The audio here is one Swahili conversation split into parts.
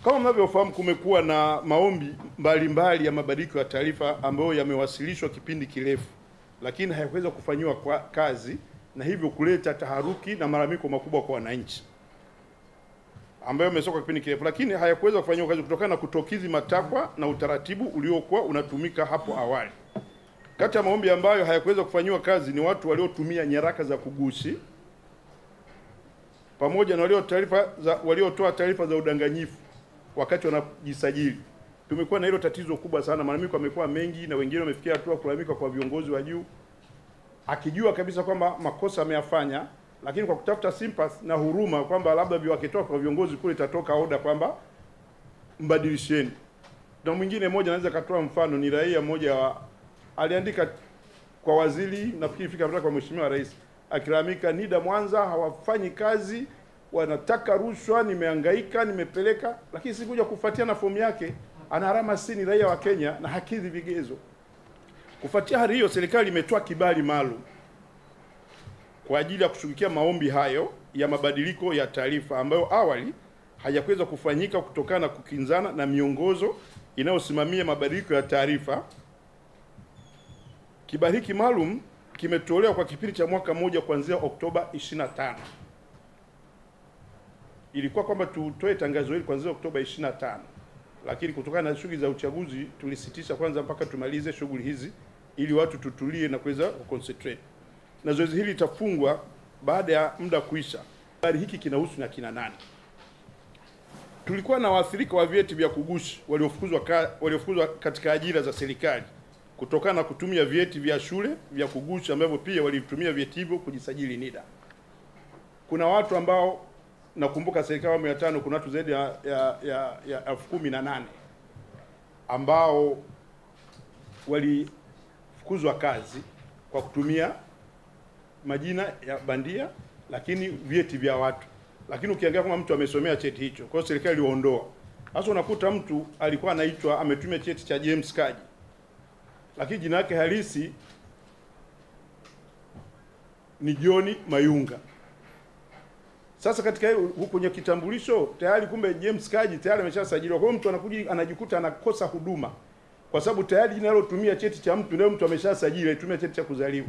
Kama mnavyofahamu, kumekuwa na maombi mbalimbali ya mabadiliko ya taarifa ambayo yamewasilishwa kipindi kirefu, lakini hayakuweza kufanyiwa kwa kazi, na hivyo kuleta taharuki na malalamiko makubwa kwa wananchi, ambayo yamesoka kipindi kirefu, lakini hayakuweza kufanyiwa kazi kutokana na kutokizi matakwa na utaratibu uliokuwa unatumika hapo awali. Kati ya maombi ambayo hayakuweza kufanyiwa kazi ni watu waliotumia nyaraka za kugushi pamoja na waliotoa taarifa za udanganyifu wakati wanajisajili. Tumekuwa na hilo tatizo kubwa sana, malalamiko yamekuwa mengi na wengine wamefikia hatua kulalamika kwa viongozi wa juu, akijua kabisa kwamba makosa ameyafanya, lakini kwa kutafuta sympathy na huruma kwamba labda wakitoka kwa viongozi kule itatoka oda kwamba mbadilisheni. Na mwingine mmoja anaweza katoa mfano, ni raia mmoja aliandika kwa waziri, nafikiri fika kwa Mheshimiwa Rais, akilalamika NIDA Mwanza hawafanyi kazi, wanataka rushwa, nimehangaika, nimepeleka, lakini sikuja kufuatia na fomu yake, ana alama 60, raia wa Kenya na hakidhi vigezo. Kufuatia hali hiyo, serikali imetoa kibali maalum kwa ajili ya kushughulikia maombi hayo ya mabadiliko ya taarifa ambayo awali hayakuweza kufanyika kutokana na kukinzana na miongozo inayosimamia mabadiliko ya taarifa. Kibali hiki maalum kimetolewa kwa kipindi cha mwaka mmoja kuanzia Oktoba 25. Ilikuwa kwamba tutoe tangazo hili kuanzia Oktoba 25, lakini kutokana na shughuli za uchaguzi tulisitisha kwanza mpaka tumalize shughuli hizi ili watu tutulie na kuweza kuconcentrate. Na zoezi hili litafungwa baada ya muda kuisha. Kibali hiki kinahusu na kina nani? Tulikuwa na waathirika wa vyeti vya kugushi waliofukuzwa katika ajira za serikali kutokana na kutumia vyeti vya shule vya kugushi ambavyo pia walitumia vyeti hivyo kujisajili NIDA. Kuna watu ambao nakumbuka serikali awamu ya 5 kuna watu zaidi ya 18,000 ambao walifukuzwa kazi kwa kutumia majina ya bandia lakini vyeti vya watu. Lakini ukiangalia kama mtu amesomea cheti hicho, kwa hiyo serikali iliondoa. Sasa unakuta mtu alikuwa anaitwa ametumia cheti cha James Kaji, lakini jina lake halisi ni John Mayunga. Sasa katika huko kwenye kitambulisho tayari kumbe James Kaji tayari ameshasajiliwa. Kwa hiyo mtu anakuja anajikuta anakosa huduma kwa sababu tayari jina linalotumia cheti cha mtu ndio mtu ameshasajili, alitumia cheti cha kuzaliwa.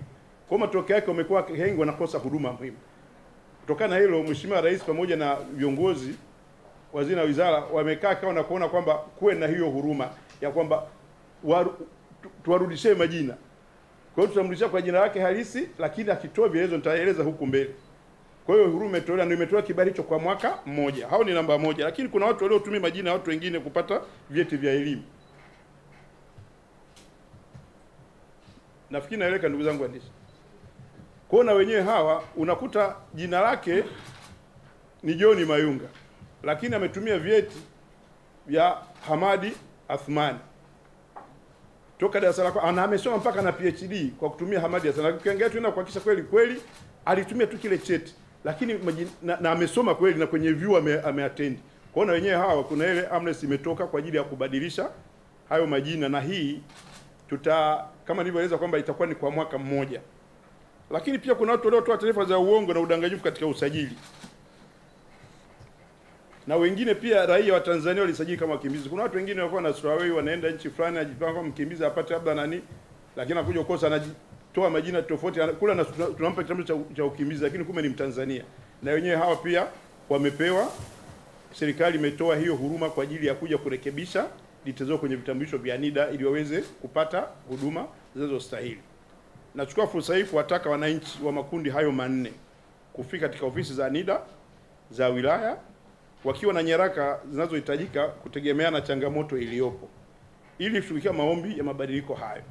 Kwa hiyo matokeo yake umekuwa hengi wanakosa huduma muhimu. Kutokana na hilo, Mheshimiwa Rais pamoja na viongozi, waziri na wizara wamekaa kao na kuona kwamba kuwe na hiyo huruma ya kwamba tuwarudishie majina. Kwa hiyo tutamrudishia kwa jina lake halisi, lakini akitoa vielezo nitaeleza huku mbele. Kwa hiyo huruma imetolewa na imetoa kibali hicho kwa mwaka mmoja. Hao ni namba moja, lakini kuna watu waliotumia majina ya watu wengine kupata vyeti vya elimu. Nafikiri naeleka ndugu zangu waandishi. Kwa hiyo na wenyewe hawa unakuta jina lake ni John Mayunga, lakini ametumia vyeti vya Hamadi Athmani. Toka darasa lako amesoma mpaka na PhD kwa kutumia Hamadi Athmani. Ukiangalia tu na kuhakikisha kweli alitumia tu kile cheti, lakini na amesoma kweli na kwenye vyuo ameattend. Kwa hiyo na wenyewe hawa kuna ile amnesty imetoka kwa ajili ya kubadilisha hayo majina, na hii kama nilivyoeleza kwamba itakuwa ni kwa mwaka mmoja. Lakini pia kuna watu waliotoa taarifa za uongo na udanganyifu katika usajili. Na wengine pia raia wa Tanzania walisajili kama wakimbizi. Kuna watu wengine walikuwa na strawaway wanaenda nchi fulani ajipanga kama mkimbizi apate labda nani, lakini anakuja kukosa anajitoa majina tofauti kula na tunampa kitambulisho cha ukimbizi lakini kumbe ni Mtanzania. Na wenyewe hawa pia wamepewa, serikali imetoa hiyo huruma kwa ajili ya kuja kurekebisha details kwenye vitambulisho vya NIDA ili waweze kupata huduma zinazostahili. Nachukua fursa hii kuwataka wananchi wa makundi hayo manne kufika katika ofisi za NIDA za wilaya wakiwa na nyaraka zinazohitajika kutegemea na changamoto iliyopo ili kushughulikia maombi ya mabadiliko hayo.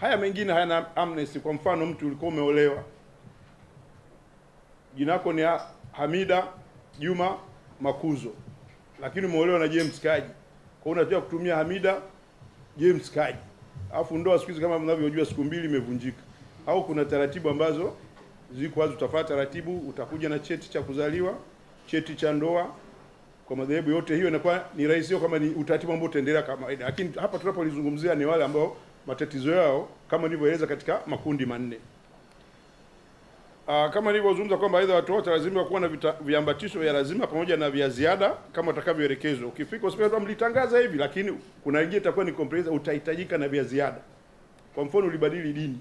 Haya mengine hayana amnesty. Kwa mfano, mtu ulikuwa umeolewa, jina lako ni Hamida Juma Makuzo, lakini umeolewa na James Kaji. Kwa hiyo unataka kutumia Hamida James Kaji. Alafu ndoa siku hizi kama mnavyojua siku 2 imevunjika. Au kuna taratibu ambazo ziko wazi, utafuata taratibu, utakuja na cheti cha kuzaliwa, cheti cha ndoa. Kwa madhehebu yote hiyo inakuwa ni rahisi, sio kama ni utaratibu ambao utaendelea kama kawaida. Lakini hapa tunapolizungumzia ni wale ambao matatizo yao kama nilivyoeleza katika makundi manne. Kama nilivyozungumza kwamba aidha watu wote lazima kuwa na viambatisho vya lazima pamoja na vya ziada kama utakavyoelekezwa. Ukifika hospitali mlitangaza hivi, lakini kuna wengine itakuwa ni comprehensive, utahitajika na vya ziada. Kwa mfano ulibadili dini,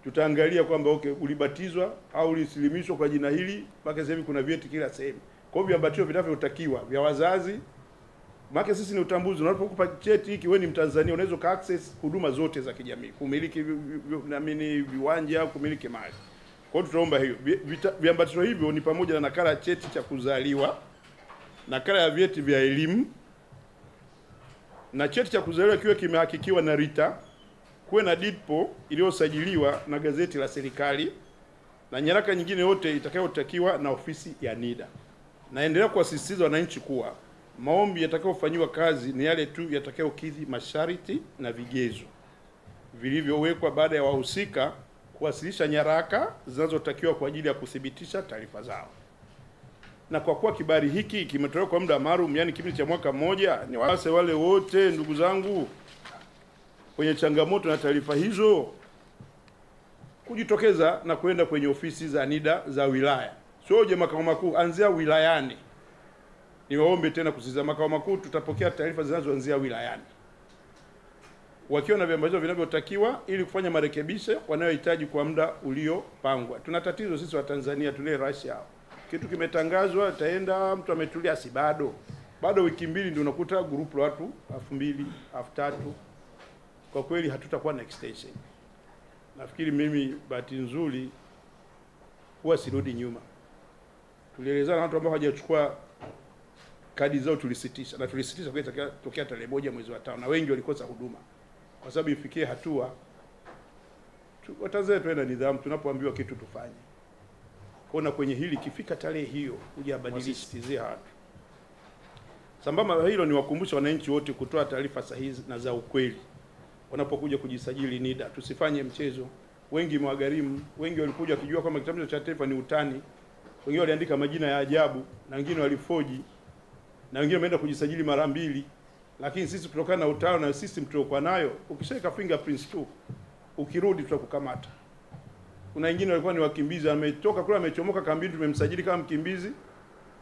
tutaangalia kwamba okay, ulibatizwa au ulislimishwa kwa jina hili, mpaka sasa hivi kuna vyeti kila sehemu. Kwa hiyo viambatisho vinavyotakiwa vya wazazi, maana sisi ni utambuzi. Unapokupa cheti hiki wewe ni Mtanzania, unaweza ka access huduma zote za kijamii, kumiliki naamini viwanja, kumiliki mali. Kwa hiyo tutaomba hiyo. Viambatisho hivyo ni pamoja na nakala ya cheti cha kuzaliwa, nakala ya vyeti vya elimu, na cheti cha kuzaliwa kiwe kimehakikiwa na RITA, kuwe na DIDPO iliyosajiliwa na gazeti la serikali, na nyaraka nyingine yote itakayotakiwa na ofisi ya NIDA. Naendelea kuwasisitiza wananchi kuwa maombi yatakayofanywa kazi ni yale tu yatakayokidhi masharti na vigezo vilivyowekwa baada ya wahusika kuwasilisha nyaraka zinazotakiwa kwa ajili ya kuthibitisha taarifa zao. Na kwa kuwa kibali hiki kimetolewa kwa muda maalum, yani kipindi cha mwaka mmoja, ni wale wote ndugu zangu kwenye changamoto na taarifa hizo kujitokeza na kwenda kwenye ofisi za NIDA za wilaya. Sio je makao makuu, anzia wilayani. Niwaombe tena kusisitiza, makao makuu tutapokea taarifa zinazoanzia wilayani, wakiwa na viambatisho vinavyotakiwa ili kufanya marekebisho wanayohitaji kwa muda uliopangwa. Tuna tatizo sisi wa Tanzania, tule rush hao. Kitu kimetangazwa, taenda mtu ametulia, si bado wiki mbili ndio unakuta group la watu 2000, 3000. Kwa kweli hatutakuwa na extension. Nafikiri mimi bahati nzuri huwa sirudi nyuma. Tulielezana na watu ambao hawajachukua kadi zao, tulisitisha kwa tokea tarehe 1 mwezi wa 5, na wengi walikosa huduma kwa sababu ifikie hatua Watanzania tuwe na nidhamu, tunapoambiwa kitu tufanye. Kuna kwenye hili kifika tarehe hiyo uje abadilishe watu. Sambamba na hilo, ni wakumbusha wananchi wote kutoa taarifa sahihi na za ukweli wanapokuja kujisajili NIDA. Tusifanye mchezo. Wengi mwagharimu, wengi walikuja wakijua kwamba kitambulisho cha taifa ni utani. Wengine waliandika majina ya ajabu, na wengine walifoji, na wengine wameenda kujisajili mara 2. Lakini sisi kutokana na utaalamu na system tuliokuwa nayo, ukishaweka fingerprints tu, ukirudi tutakukamata. Kuna wengine walikuwa ni wakimbizi, ametoka kule amechomoka kambini, tumemsajili kama mkimbizi,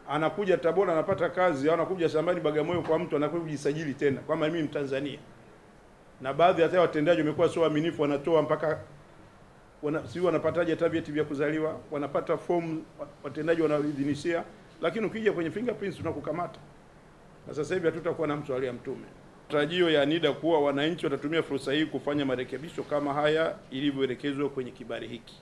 anakuja Tabora anapata kazi, au anakuja shambani Bagamoyo kwa mtu, anakuja kujisajili tena kama mimi Mtanzania. Na baadhi hata watendaji wamekuwa sio waaminifu, wanatoa mpaka wanapataje hata vyeti vya kuzaliwa, wanapata form watendaji wanaidhinishia, lakini ukija kwenye fingerprints tunakukamata. Na sasa hivi hatutakuwa na mtu aliyemtume. Tarajio ya NIDA kuwa wananchi watatumia fursa hii kufanya marekebisho kama haya ilivyoelekezwa kwenye kibali hiki.